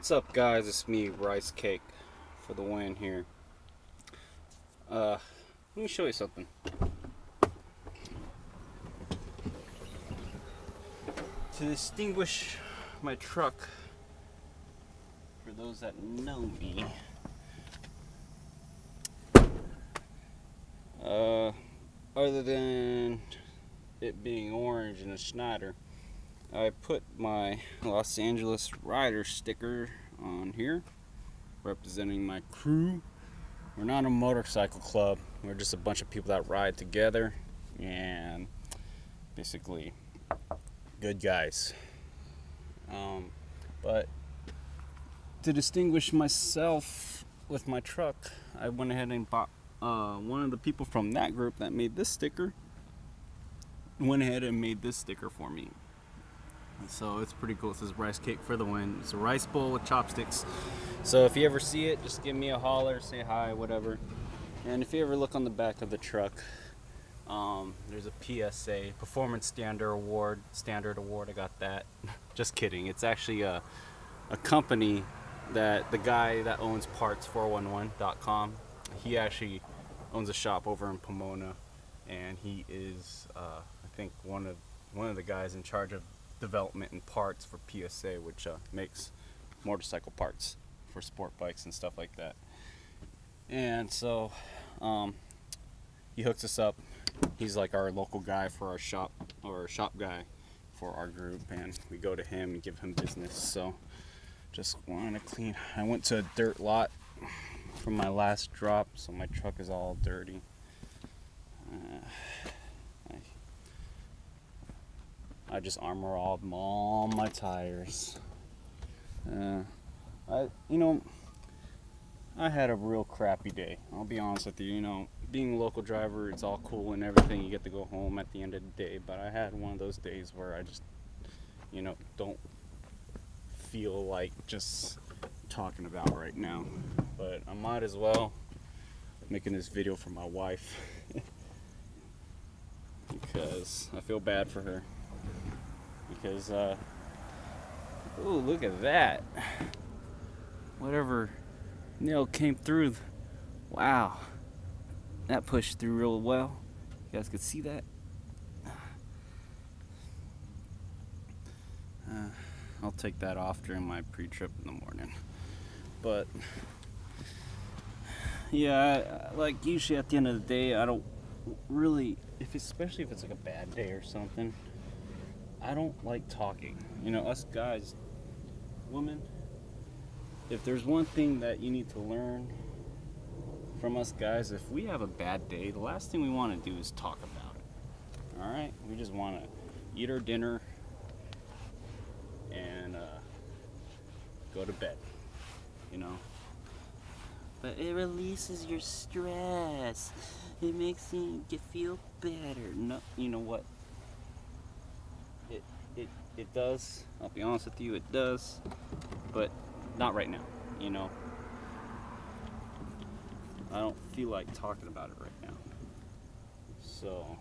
What's up, guys? It's me, Rice Cake, for the win here. Let me show you something. To distinguish my truck, for those that know me, other than it being orange and a Schneider, I put my Los Angeles Rider sticker on here, representing my crew. We're not a motorcycle club. We're just a bunch of people that ride together and basically good guys. But to distinguish myself with my truck, I went ahead and bought one of the people from that group that made this sticker went ahead and made this sticker for me. So it's pretty cool. It says Rice Cake for the win. It's a rice bowl with chopsticks. So if you ever see it, just give me a holler, say hi, whatever. And if you ever look on the back of the truck, there's a PSA, Performance Standard Award. I got that. Just kidding. It's actually a company that the guy that owns parts411.com, he actually owns a shop over in Pomona, and he is I think one of the guys in charge of development and parts for PSA, which makes motorcycle parts for sport bikes and stuff like that. And so he hooks us up. He's like our local guy for our shop, or shop guy for our group, and we go to him and give him business. So just wanted to clean. I went to a dirt lot from my last drop, so my truck is all dirty. I just armor all my tires. I had a real crappy day. I'll be honest with you. You know, being a local driver, it's all cool and everything. You get to go home at the end of the day, but I had one of those days where I just, don't feel like just talking about right now. But I might as well, making this video for my wife because I feel bad for her. Because, oh, look at that. Whatever nail came through. Wow. That pushed through real well. You guys could see that. I'll take that off during my pre-trip in the morning. But, yeah, like usually at the end of the day, I don't really, especially if it's like a bad day or something, I don't like talking. Us guys, women, if there's one thing that you need to learn from us guys, if we have a bad day, the last thing we want to do is talk about it. Alright? We just want to eat our dinner and go to bed. But it releases your stress. It makes you feel better. No, you know what? It does. I'll be honest with you, it does. But not right now, I don't feel like talking about it right now. So,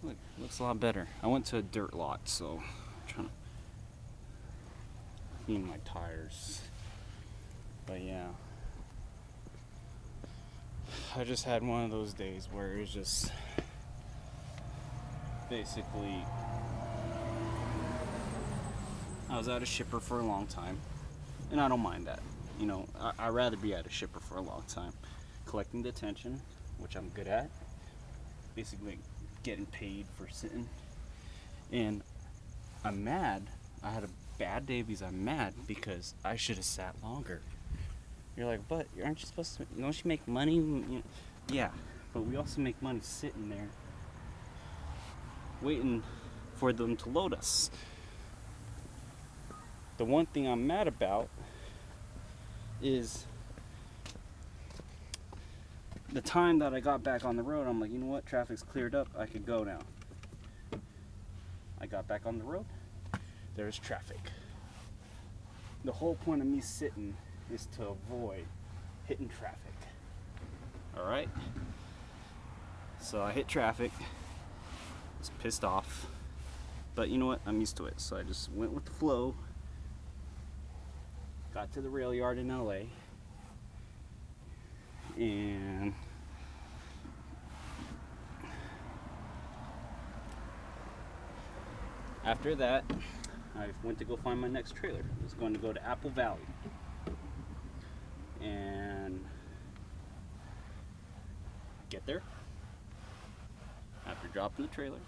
look, looks a lot better. I went to a dirt lot, so I'm trying to clean my tires. But yeah, I just had one of those days where it was just basically, I was at a shipper for a long time, and I don't mind that. I'd rather be at a shipper for a long time, collecting detention, which I'm good at, basically getting paid for sitting. And I'm mad. I had a bad day because I'm mad because I should have sat longer. You're like, but aren't you supposed to, don't you make money? Yeah, but we also make money sitting there waiting for them to load us. The one thing I'm mad about is the time that I got back on the road. I'm like, you know what, traffic's cleared up, I could go now. I got back on the road, there's traffic. The whole point of me sitting is to avoid hitting traffic. Alright? So I hit traffic, was pissed off, but you know what, I'm used to it, so I just went with the flow, got to the rail yard in LA, and after that, I went to go find my next trailer. I was going to go to Apple Valley. And get there after dropping the trailer,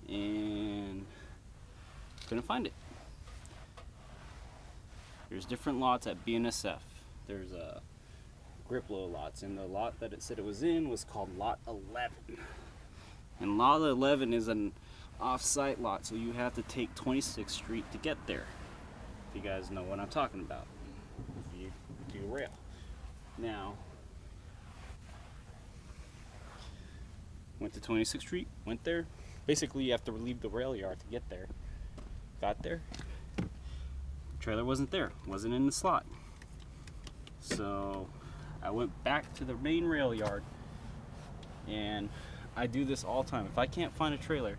and couldn't find it. There's different lots at BNSF. There's Griplow lots, and the lot that it said it was in was called Lot 11. And Lot 11 is an off-site lot, so you have to take 26th Street to get there. If you guys know what I'm talking about, if you do rail. Now, went to 26th Street, went there. Basically, you have to leave the rail yard to get there. Got there. The trailer wasn't there. Wasn't in the slot. So I went back to the main rail yard, and I do this all the time. If I can't find a trailer,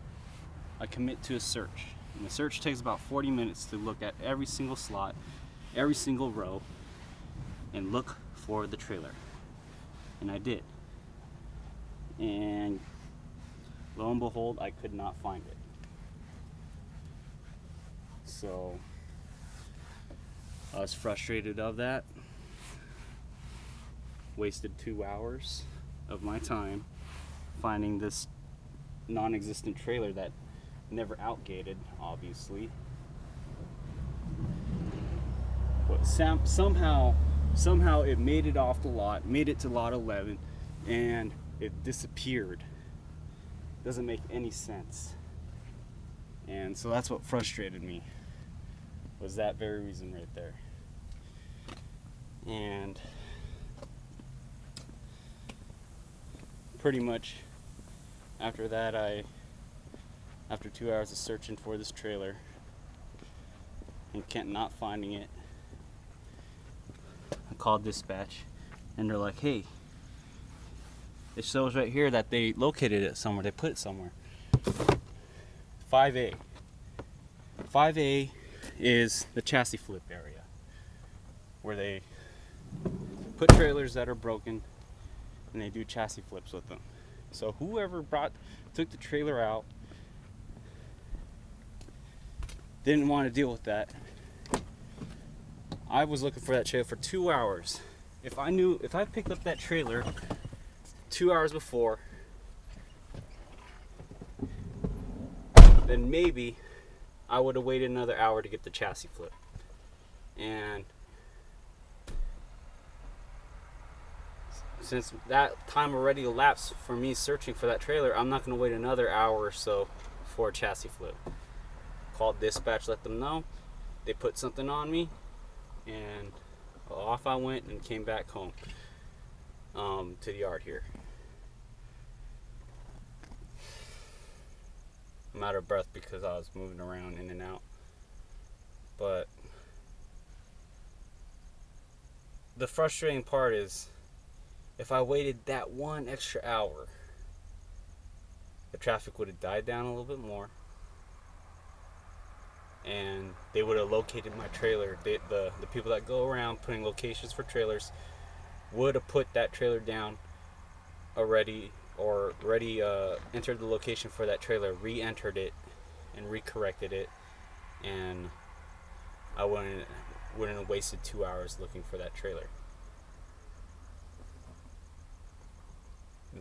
I commit to a search. And the search takes about 40 minutes to look at every single slot, every single row, and look for the trailer. And I did. And lo and behold, I could not find it. So I was frustrated of that. Wasted 2 hours of my time finding this non-existent trailer that never outgated, obviously. But somehow it made it off the lot, made it to lot 11, and it disappeared. Doesn't make any sense. And so that's what frustrated me, was that very reason right there. And pretty much after that, after 2 hours of searching for this trailer and not finding it, I called dispatch, and they're like, hey, it shows right here that they located it somewhere, they put it somewhere. 5A. 5A is the chassis flip area, where they put trailers that are broken and they do chassis flips with them. So whoever took the trailer out didn't want to deal with that. I was looking for that trailer for 2 hours. If I picked up that trailer 2 hours before, then maybe I would have waited another hour to get the chassis flip. And since that time already elapsed for me searching for that trailer, I'm not going to wait another hour or so for a chassis flip. Called dispatch, let them know. They put something on me, and off I went and came back home to the yard here. I'm out of breath because I was moving around in and out. But the frustrating part is, if I waited that one extra hour, the traffic would have died down a little bit more, and they would have located my trailer. The people that go around putting locations for trailers would have put that trailer down already, or already entered the location for that trailer, re-entered it, and recorrected it, and I wouldn't have wasted 2 hours looking for that trailer.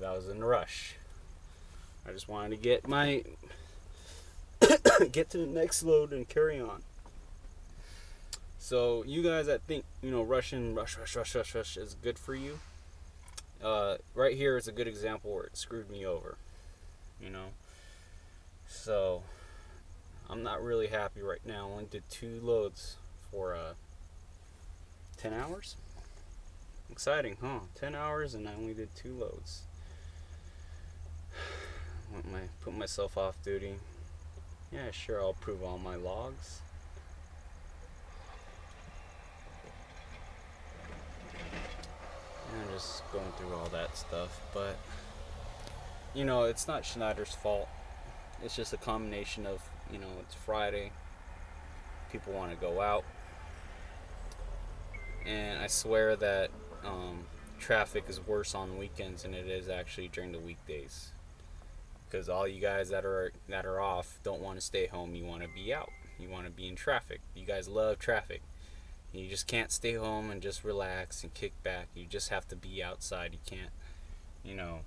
I was in a rush. I just wanted to get get to the next load and carry on. So you guys that think, rush is good for you, right here is a good example where it screwed me over. So I'm not really happy right now. I only did 2 loads for 10 hours. Exciting, huh? 10 hours and I only did 2 loads. Put myself off duty. Yeah, sure, I'll prove all my logs. And I'm just going through all that stuff, but it's not Schneider's fault. It's just a combination of, it's Friday, people want to go out, And I swear that traffic is worse on weekends than it is actually during the weekdays. Because all you guys that are off don't want to stay home. You want to be out. You want to be in traffic. You guys love traffic. You just can't stay home and just relax and kick back. You just have to be outside. You can't, you know.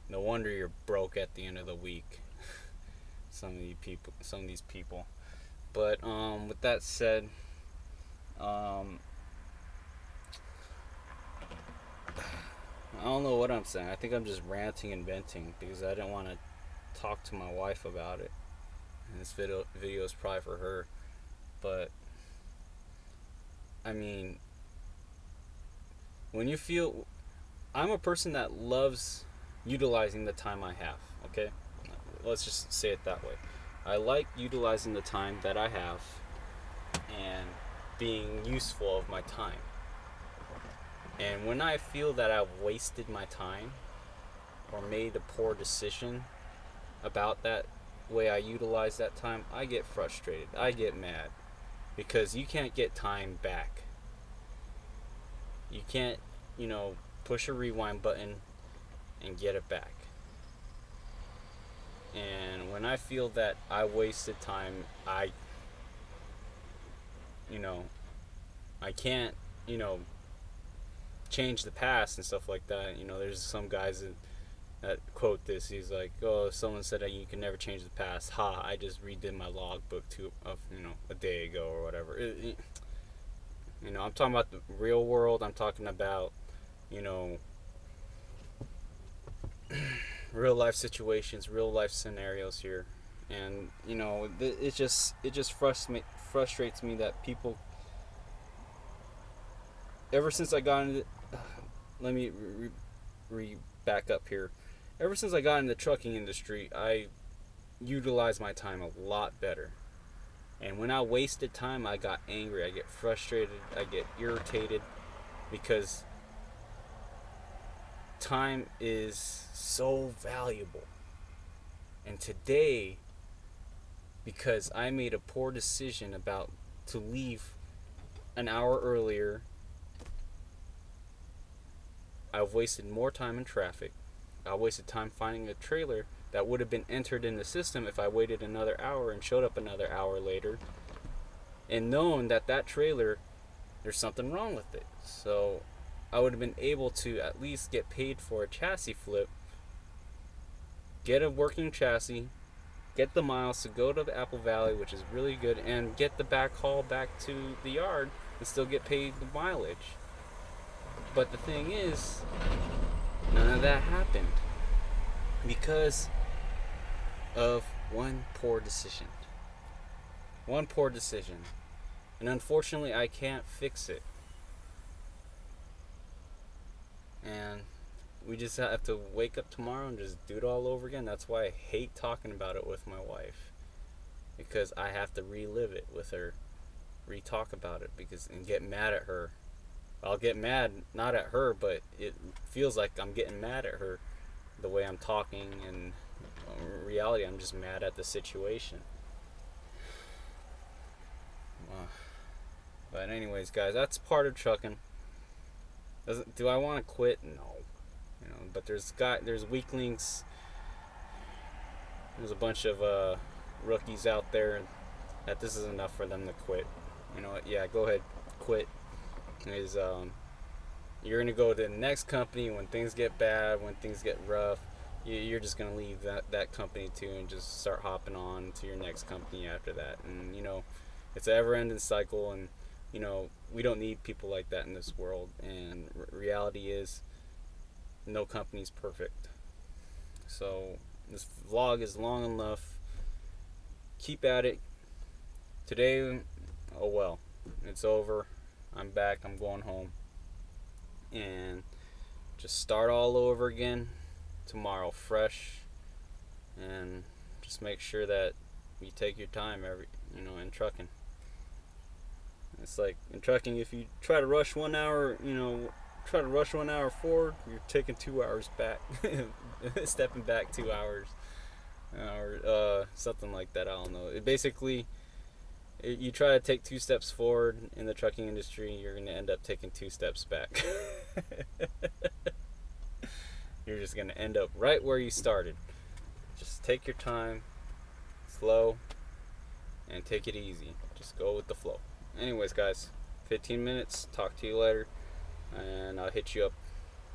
No wonder you're broke at the end of the week. Some of these people. But with that said, I don't know what I'm saying. I think I'm just ranting and venting because I didn't want to talk to my wife about it. And this video is probably for her. But I mean, when you feel, I'm a person that loves utilizing the time I have, okay? Let's just say it that way. I like utilizing the time that I have and being useful of my time. And when I feel that I've wasted my time or made a poor decision about that way I utilize that time, I get frustrated. I get mad because you can't get time back. You can't, push a rewind button and get it back. And when I feel that I wasted time, I can't, change the past and stuff like that. There's some guys that quote this. He's like, "Oh, someone said that you can never change the past. Ha! I just redid my logbook a day ago or whatever." I'm talking about the real world. I'm talking about, real life situations, real life scenarios here, and it just frustrates me that people. Ever since I got into, let me back up here. Ever since I got in the trucking industry, I utilized my time a lot better. And when I wasted time, I got angry. I get frustrated. I get irritated because time is so valuable. And today, because I made a poor decision about to leave an hour earlier, I've wasted more time in traffic. I wasted time finding a trailer that would have been entered in the system if I waited another hour and showed up another hour later, and known that trailer, there's something wrong with it. So I would have been able to at least get paid for a chassis flip, get a working chassis, get the miles to go to the Apple Valley, which is really good, and get the back haul back to the yard and still get paid the mileage. But the thing is, none of that happened because of one poor decision. One poor decision. And unfortunately, I can't fix it. And we just have to wake up tomorrow and just do it all over again. That's why I hate talking about it with my wife. Because I have to relive it with her. Re-talk about it and get mad at her. I'll get mad, not at her, but it feels like I'm getting mad at her the way I'm talking, and in reality, I'm just mad at the situation. But anyways, guys, that's part of trucking. Do I want to quit? No. But there's weaklings. There's a bunch of rookies out there that this is enough for them to quit. Yeah, go ahead, quit. You're gonna go to the next company when things get bad, when things get rough. You're just gonna leave that company too and just start hopping on to your next company after that. And it's an ever-ending cycle. And we don't need people like that in this world. And reality is, no company's perfect. So this vlog is long enough. Keep at it. Today, oh well, it's over. I'm back. I'm going home. And just start all over again tomorrow, fresh. And just make sure that you take your time in trucking. It's like in trucking, if you try to rush 1 hour, forward, you're taking 2 hours back, stepping back 2 hours, or something like that. I don't know. It basically, You try to take 2 steps forward in the trucking industry, you're going to end up taking 2 steps back. You're just going to end up right where you started. Just take your time, slow, and take it easy. Just go with the flow. Anyways, guys, 15 minutes. Talk to you later, and I'll hit you up.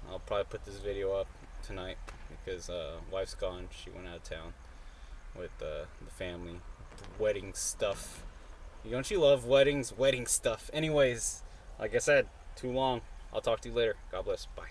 I'll probably put this video up tonight because wife's gone. She went out of town with the family, the wedding stuff. Don't you love weddings? Wedding stuff. Anyways, like I said, too long. I'll talk to you later. God bless. Bye.